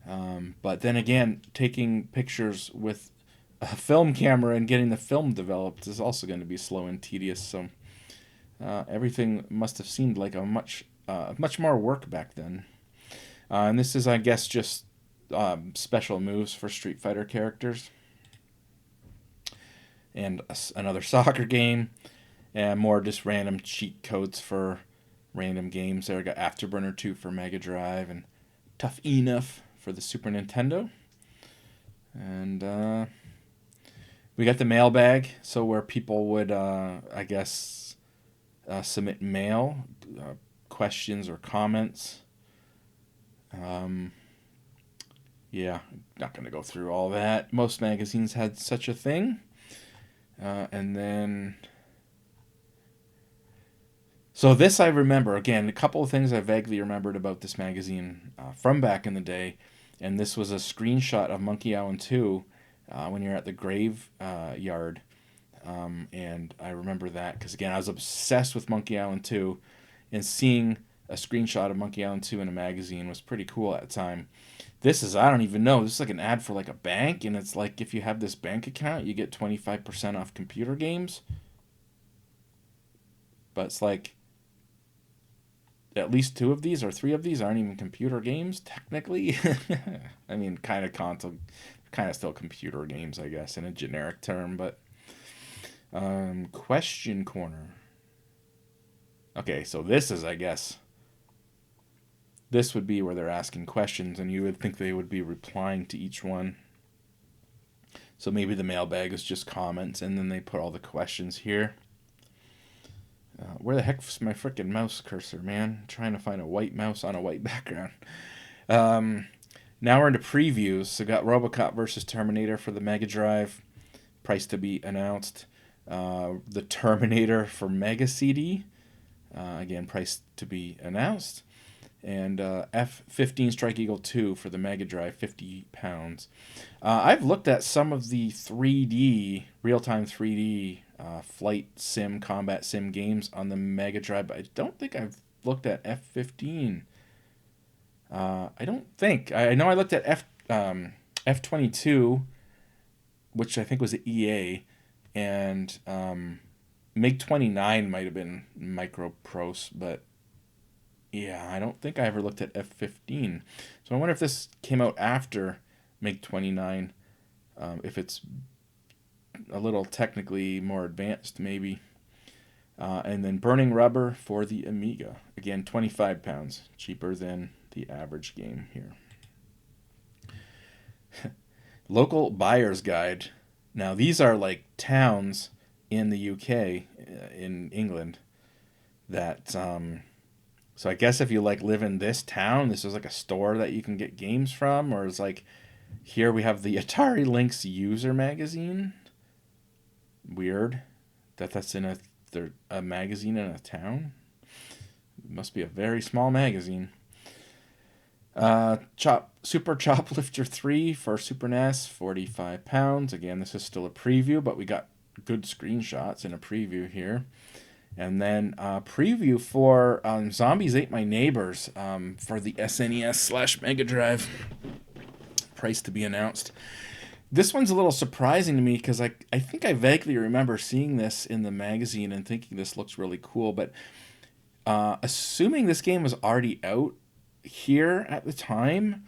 But then again, taking pictures with a film camera and getting the film developed is also going to be slow and tedious. So everything must have seemed like a much more work back then. And this is, I guess, just special moves for Street Fighter characters. And another soccer game. And more just random cheat codes for random games. There, I got Afterburner 2 for Mega Drive and Tough Enough for the Super Nintendo. And We got the mailbag, so where people would, I guess, submit mail, questions or comments. Um, yeah, not going to go through all that. Most magazines had such a thing. And then. So this I remember. Again, a couple of things I vaguely remembered about this magazine from back in the day. And this was a screenshot of Monkey Island 2 when you're at the grave yard. And I remember that because, again, I was obsessed with Monkey Island 2. And seeing a screenshot of Monkey Island 2 in a magazine was pretty cool at the time. This is, I don't even know, this is like an ad for like a bank. And it's like if you have this bank account, you get 25% off computer games. But it's like at least two of these or three of these aren't even computer games technically. I mean, kind of console, kind of still computer games, I guess, in a generic term. But question corner. Okay, so this is, I guess, this would be where they're asking questions, and you would think they would be replying to each one. So maybe the mailbag is just comments, and then they put all the questions here. Where the heck's my freaking mouse cursor, man? I'm trying to find a white mouse on a white background. Um, Now we're into previews. So got RoboCop versus Terminator for the Mega Drive. Price to be announced. The Terminator for Mega CD. Again, price to be announced. And F-15 Strike Eagle 2 for the Mega Drive, £50. I've looked at some of the 3D, real-time 3D flight sim, combat sim games on the Mega Drive, but I don't think I've looked at F-15. I don't think. I know I looked at F-22, which I think was at EA, and MiG-29 might have been Microprose, but yeah, I don't think I ever looked at F-15. So I wonder if this came out after MiG-29, if it's a little technically more advanced, maybe. And then Burning Rubber for the Amiga. Again, £25, cheaper than the average game here. Local Buyer's Guide. Now, these are like towns in the UK, in England, that... So I guess if you like live in this town, this is like a store that you can get games from, or it's like here we have the Atari Lynx user magazine. Weird that that's in a magazine in a town. It must be a very small magazine. Super Choplifter 3 for Super NES, £45. Again, this is still a preview, but we got good screenshots in a preview here. And then preview for Zombies Ate My Neighbors for the SNES / Mega Drive. Price to be announced. This one's a little surprising to me because I think I vaguely remember seeing this in the magazine and thinking this looks really cool. But assuming this game was already out here at the time,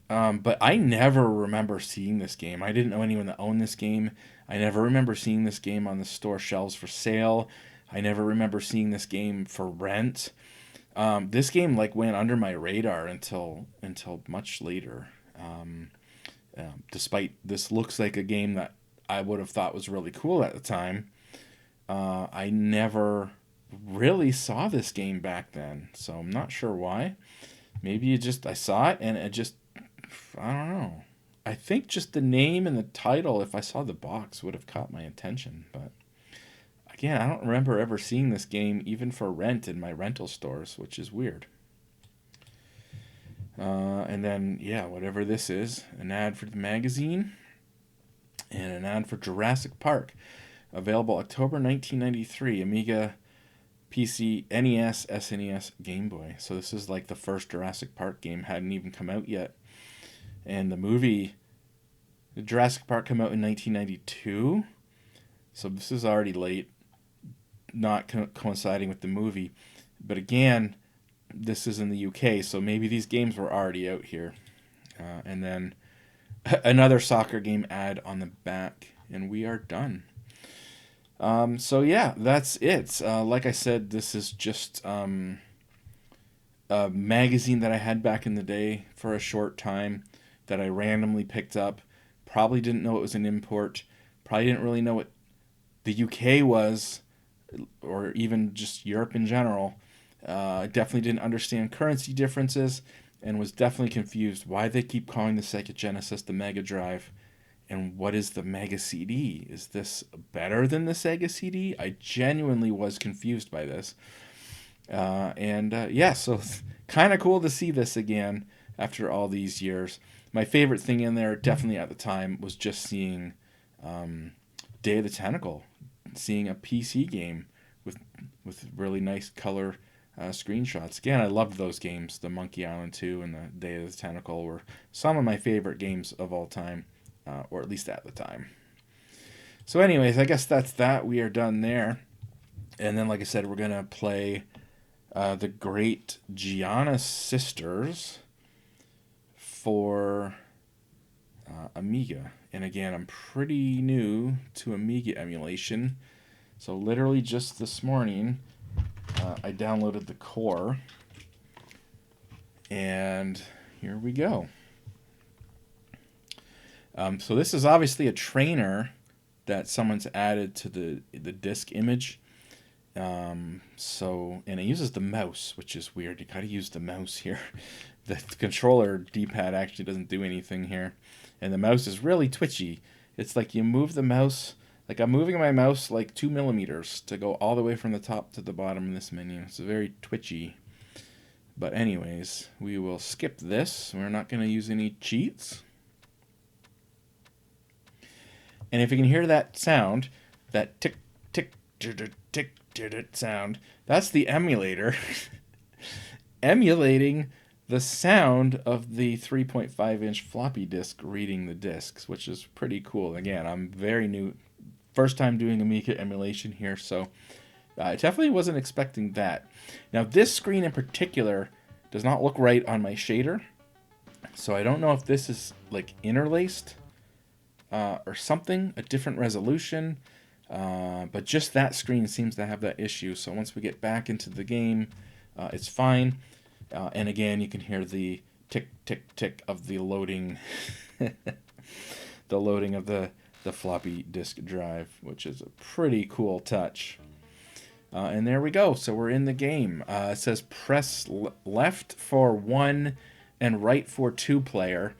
but I never remember seeing this game. I didn't know anyone that owned this game. I never remember seeing this game on the store shelves for sale. I never remember seeing this game for rent. This game like went under my radar until much later. Despite this looks like a game that I would have thought was really cool at the time, I never really saw this game back then. So I'm not sure why. Maybe I saw it and it just, I don't know. I think just the name and the title, if I saw the box, would have caught my attention. But again, I don't remember ever seeing this game even for rent in my rental stores, which is weird. And then, yeah, whatever this is, an ad for the magazine and an ad for Jurassic Park. Available October 1993, Amiga, PC, NES, SNES, Game Boy. So this is like the first Jurassic Park game, hadn't even come out yet. And the movie, Jurassic Park, came out in 1992. So this is already late, not coinciding with the movie. But again, this is in the UK, so maybe these games were already out here. And then another soccer game ad on the back, and we are done. So yeah, that's it. Like I said, this is just a magazine that I had back in the day for a short time that I randomly picked up. Probably didn't know it was an import. Probably didn't really know what the UK was, or even just Europe in general. Definitely didn't understand currency differences, and was definitely confused why they keep calling the Sega Genesis the Mega Drive, and what is the Mega CD? Is this better than the Sega CD? I genuinely was confused by this. Yeah, so kind of cool to see this again after all these years. My favorite thing in there, definitely at the time, was just seeing Day of the Tentacle, seeing a PC game with really nice color screenshots. Again, I loved those games. The Monkey Island 2 and the Day of the Tentacle were some of my favorite games of all time, or at least at the time. So anyways, I guess that's that. We are done there. And then, like I said, we're going to play the Great Giana Sisters for Amiga. And again, I'm pretty new to Amiga emulation. So literally just this morning, I downloaded the core. And here we go. So this is obviously a trainer that someone's added to the disk image. And it uses the mouse, which is weird. You gotta use the mouse here. The controller D-pad actually doesn't do anything here. And the mouse is really twitchy. It's like you move the mouse, like I'm moving my mouse like 2 millimeters to go all the way from the top to the bottom in this menu. It's very twitchy. But anyways, we will skip this. We're not gonna use any cheats. And if you can hear that sound, that tick, tick, tick, tick, tick sound, that's the emulator emulating the sound of the 3.5-inch floppy disk reading the disks, which is pretty cool. Again, I'm very new, first time doing Amiga emulation here, so I definitely wasn't expecting that. Now, this screen in particular does not look right on my shader, so I don't know if this is like interlaced or something, a different resolution. But just that screen seems to have that issue. So once we get back into the game, it's fine. And again, you can hear the tick, tick, tick of the loading, the loading of the floppy disk drive, which is a pretty cool touch. And there we go. So we're in the game. It says press left for 1 and right for 2 player.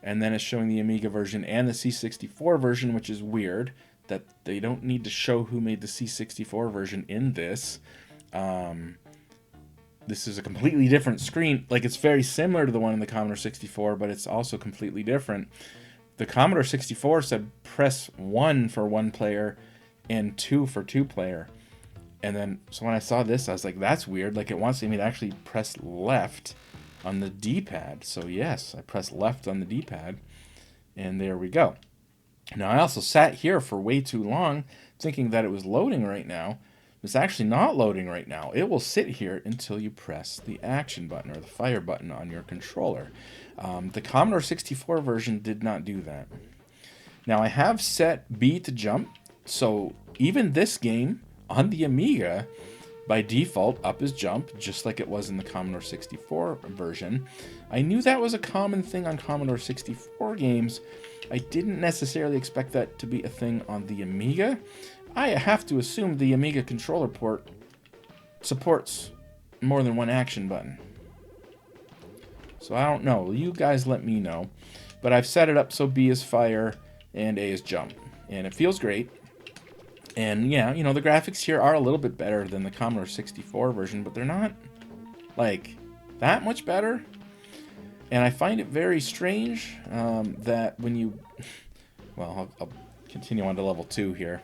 And then it's showing the Amiga version and the C64 version, which is weird that they don't need to show who made the C64 version in this. This is a completely different screen. Like, it's very similar to the one in the Commodore 64, but it's also completely different. The Commodore 64 said press 1 for 1 player and 2 for 2 player. And then, so when I saw this, I was like, that's weird. Like, it wants me to actually press left on the D-pad. So yes, I press left on the D-pad, and there we go. Now, I also sat here for way too long thinking that it was loading right now. It's actually not loading right now. It will sit here until you press the action button or the fire button on your controller. The Commodore 64 version did not do that. Now, I have set B to jump, so even this game on the Amiga, by default, up is jump, just like it was in the Commodore 64 version. I knew that was a common thing on Commodore 64 games. I didn't necessarily expect that to be a thing on the Amiga. I have to assume the Amiga controller port supports more than one action button. So I don't know. You guys let me know. But I've set it up so B is fire and A is jump. And it feels great. And yeah, you know, the graphics here are a little bit better than the Commodore 64 version, but they're not, like, that much better. And I find it very strange that when you... Well, I'll continue on to level 2 here.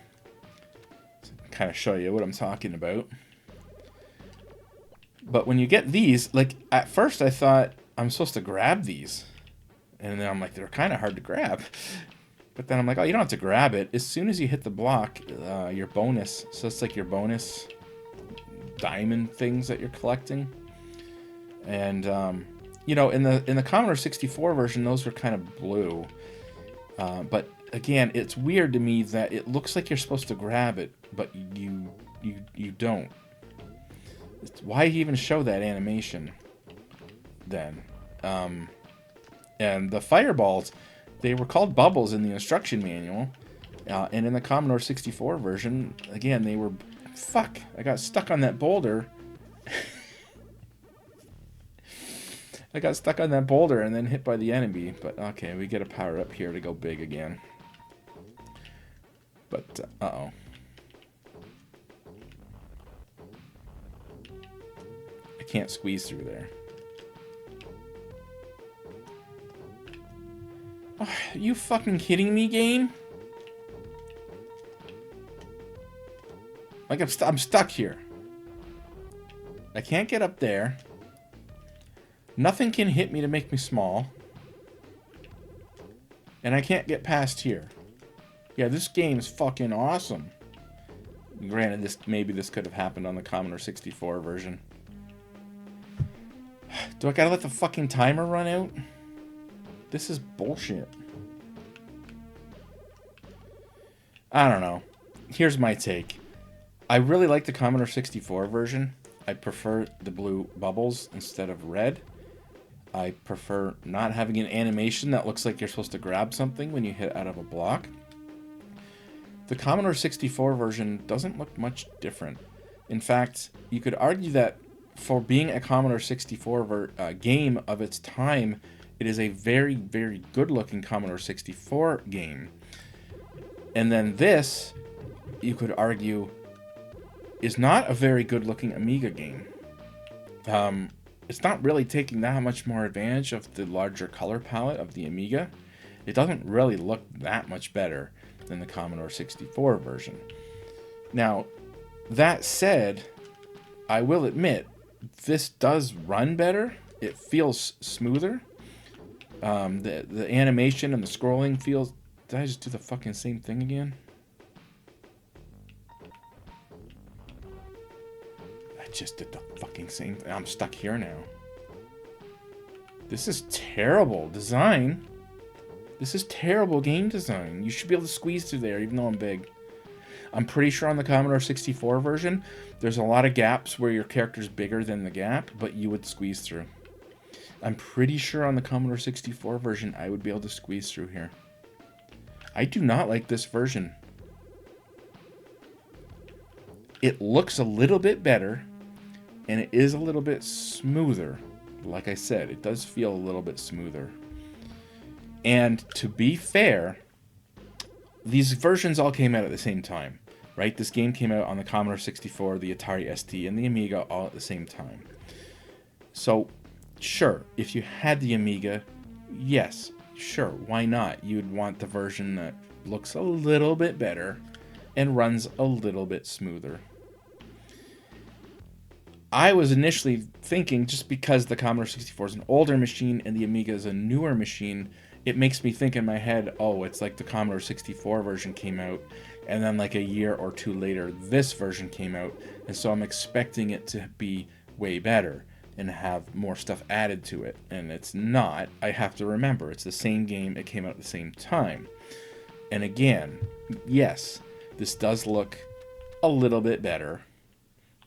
To kind of show you what I'm talking about. But when you get these, like, at first I thought I'm supposed to grab these. And then I'm like, they're kind of hard to grab. But then I'm like, oh, you don't have to grab it. As soon as you hit the block, your bonus, so it's like your bonus diamond things that you're collecting. And, you know, in the Commodore 64 version, those were kind of blue. But again, it's weird to me that it looks like you're supposed to grab it, but you don't. Why even show that animation then? And the fireballs, they were called bubbles in the instruction manual. And in the Commodore 64 version, again, they were... Fuck! I got stuck on that boulder. I got stuck on that boulder and then hit by the enemy. But okay, we get a power up here to go big again. But, uh-oh. I can't squeeze through there. Oh, are you fucking kidding me, game? Like, I'm stuck here. I can't get up there. Nothing can hit me to make me small. And I can't get past here. Yeah, this game is fucking awesome. Granted, maybe this could have happened on the Commodore 64 version. Do I gotta let the fucking timer run out? This is bullshit. I don't know. Here's my take. I really like the Commodore 64 version. I prefer the blue bubbles instead of red. I prefer not having an animation that looks like you're supposed to grab something when you hit out of a block. The Commodore 64 version doesn't look much different. In fact, you could argue that for being a Commodore 64 game of its time, it is a very, very good-looking Commodore 64 game. And then this, you could argue, is not a very good-looking Amiga game. It's not really taking that much more advantage of the larger color palette of the Amiga. It doesn't really look that much better than the Commodore 64 version. Now, that said, I will admit, this does run better. It feels smoother. The animation and the scrolling feels... Did I just do the fucking same thing again? I just did the fucking same thing. I'm stuck here now. This is terrible design. This is terrible game design. You should be able to squeeze through there, even though I'm big. I'm pretty sure on the Commodore 64 version, there's a lot of gaps where your character's bigger than the gap, but you would squeeze through. I'm pretty sure on the Commodore 64 version, I would be able to squeeze through here. I do not like this version. It looks a little bit better, and it is a little bit smoother. Like I said, it does feel a little bit smoother. And to be fair, these versions all came out at the same time, right? This game came out on the Commodore 64, the Atari ST, and the Amiga all at the same time. So, sure, if you had the Amiga, yes, sure, why not? You'd want the version that looks a little bit better and runs a little bit smoother. I was initially thinking, just because the Commodore 64 is an older machine and the Amiga is a newer machine, it makes me think in my head, oh, it's like the Commodore 64 version came out, and then like a year or two later, this version came out, and so I'm expecting it to be way better and have more stuff added to it, and it's not. I have to remember, it's the same game, it came out at the same time. And again, yes, this does look a little bit better,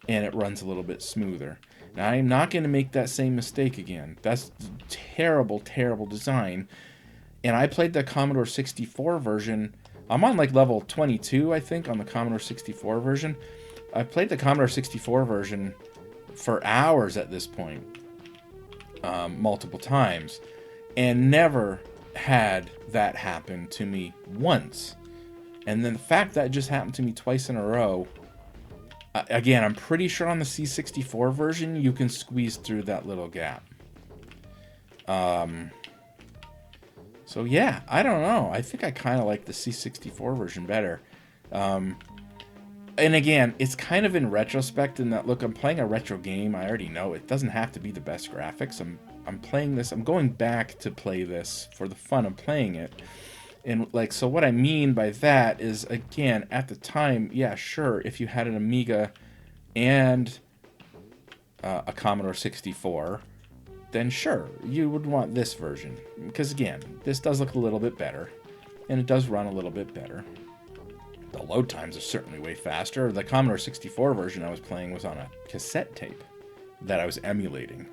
and it runs a little bit smoother. Now, I'm not going to make that same mistake again. That's terrible, terrible design. And I played the Commodore 64 version. I'm on like level 22, I think, on the Commodore 64 version. I played the Commodore 64 version for hours at this point, multiple times, and never had that happen to me once. And then the fact that it just happened to me twice in a row, again, I'm pretty sure on the C64 version, you can squeeze through that little gap. So yeah, I don't know. I think I kind of like the C64 version better. And again, it's kind of in retrospect in that, look, I'm playing a retro game. I already know it doesn't have to be the best graphics. I'm playing this. I'm going back to play this for the fun of playing it. And like, so what I mean by that is, again, at the time, yeah, sure, if you had an Amiga and a Commodore 64, then sure, you would want this version. Because again, this does look a little bit better, and it does run a little bit better. The load times are certainly way faster. The Commodore 64 version I was playing was on a cassette tape. that I was emulating.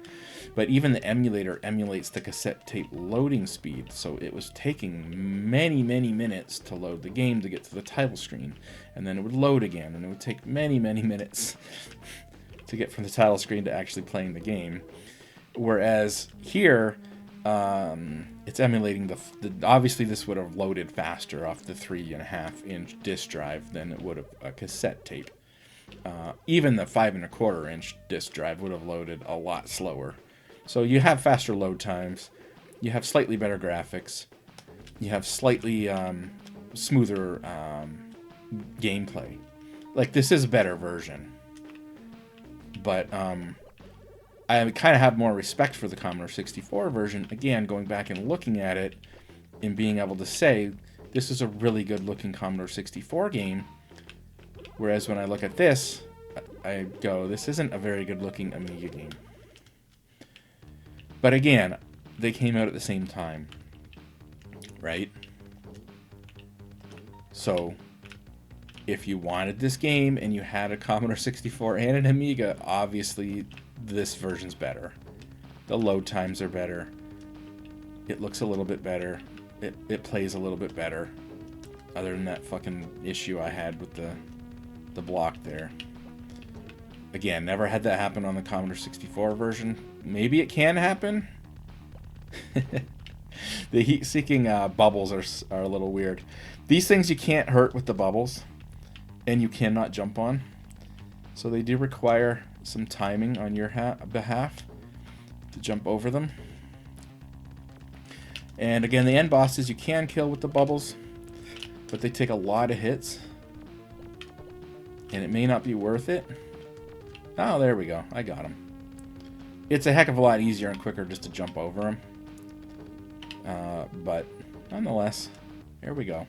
But even the emulator emulates the cassette tape loading speed, so it was taking many, many minutes to load the game to get to the title screen. And then it would load again, and it would take many, many minutes to get from the title screen to actually playing the game. Whereas here, it's emulating the obviously this would have loaded faster off the 3.5-inch disc drive than it would have a cassette tape. Even the 5.25-inch disc drive would have loaded a lot slower. So you have faster load times, you have slightly better graphics, you have slightly smoother gameplay. Like, this is a better version. But I kind of have more respect for the Commodore 64 version, again, going back and looking at it and being able to say, this is a really good looking Commodore 64 game. Whereas when I look at this, I go, this isn't a very good looking Amiga game. But again, they came out at the same time, right? So, if you wanted this game and you had a Commodore 64 and an Amiga, obviously this version's better. The load times are better. It looks a little bit better. It plays a little bit better. Other than that fucking issue I had with the block there. Again, never had that happen on the Commodore 64 version. Maybe it can happen. The heat-seeking bubbles are a little weird. These things you can't hurt with the bubbles, and you cannot jump on. So they do require some timing on your behalf to jump over them. And again, the end bosses you can kill with the bubbles, but they take a lot of hits, and it may not be worth it. Oh, there we go. I got him. It's a heck of a lot easier and quicker just to jump over them. But nonetheless, here we go.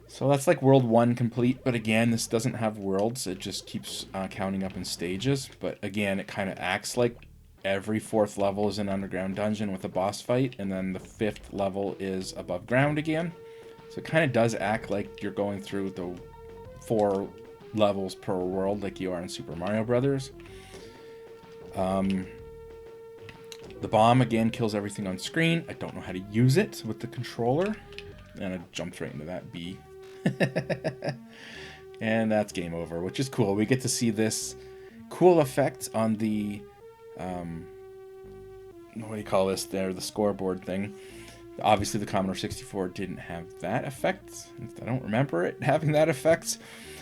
So that's like World 1 complete, but again, this doesn't have worlds. It just keeps counting up in stages. But again, it kind of acts like every 4th level is an underground dungeon with a boss fight, and then the 5th level is above ground again. So it kind of does act like you're going through the 4 levels per world like you are in Super Mario Brothers. The bomb again kills everything on screen. I don't know how to use it with the controller, and I jumped right into that B. And that's game over, which is cool. We get to see this cool effect on the what do you call this there, the scoreboard thing. Obviously the Commodore 64 didn't have that effect. I don't remember it having that effect.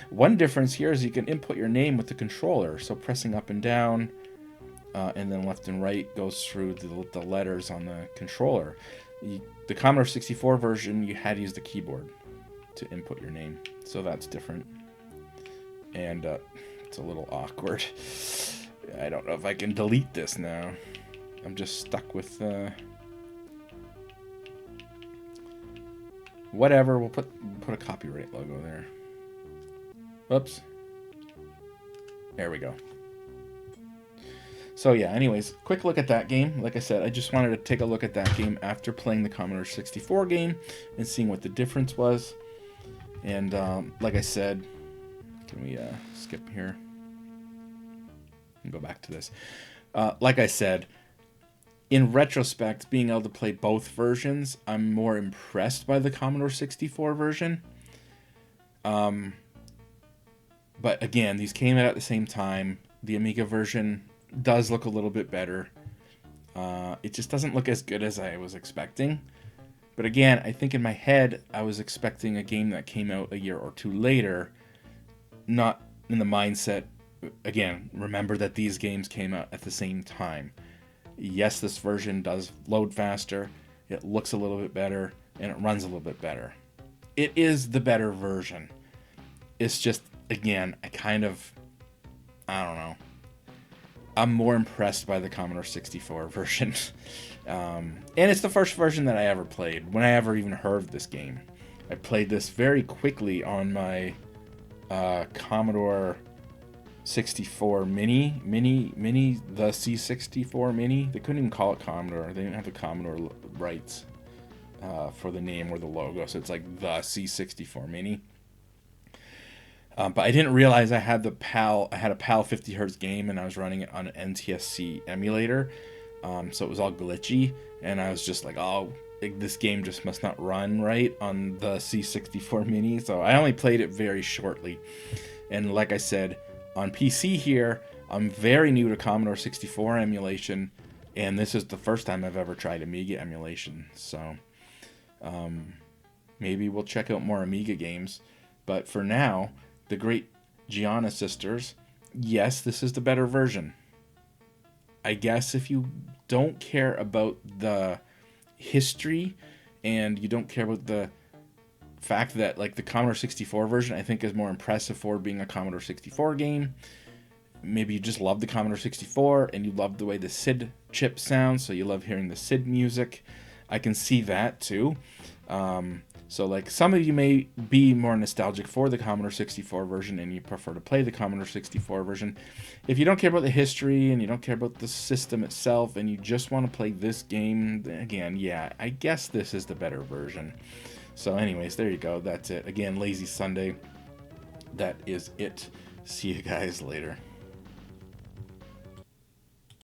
One difference here is you can input your name with the controller, so pressing up and down and then left and right goes through the letters on the controller. The Commodore 64 version, you had to use the keyboard to input your name, so that's different. And it's a little awkward. I don't know if I can delete this now. I'm just stuck with whatever. We'll put a copyright logo there. Whoops. There we go. So yeah, anyways, quick look at that game. Like I said, I just wanted to take a look at that game after playing the Commodore 64 game and seeing what the difference was. And like I said, can we skip here and go back to this? Like I said, in retrospect, being able to play both versions, I'm more impressed by the Commodore 64 version. But again, these came out at the same time. The Amiga version does look a little bit better. It just doesn't look as good as I was expecting. But again, I think in my head, I was expecting a game that came out a year or two later, not in the mindset. Again, remember that these games came out at the same time. Yes, this version does load faster, it looks a little bit better, and it runs a little bit better. It is the better version. It's just, again, I don't know. I'm more impressed by the Commodore 64 version. And it's the first version that I ever played, when I ever even heard of this game. I played this very quickly on my Commodore 64 Mini, the C64 Mini. They couldn't even call it Commodore. They didn't have the Commodore rights for the name or the logo, so it's like the C64 Mini. But I didn't realize I had I had a PAL 50 hertz game, and I was running it on an NTSC emulator. So it was all glitchy, and I was just like, oh, this game just must not run right on the C64 Mini. So I only played it very shortly. And like I said, on PC here, I'm very new to Commodore 64 emulation, and this is the first time I've ever tried Amiga emulation. So maybe we'll check out more Amiga games. But for now, the great Giana sisters, yes, this is the better version. I guess if you don't care about the history and you don't care about the fact that like the Commodore 64 version I think is more impressive for being a Commodore 64 game. Maybe you just love the Commodore 64 and you love the way the SID chip sounds, so you love hearing the SID music. I can see that too. So like some of you may be more nostalgic for the Commodore 64 version and you prefer to play the Commodore 64 version. If you don't care about the history and you don't care about the system itself and you just want to play this game, again, yeah, I guess this is the better version. So anyways, there you go. That's it. Again, Lazy Sunday. That is it. See you guys later.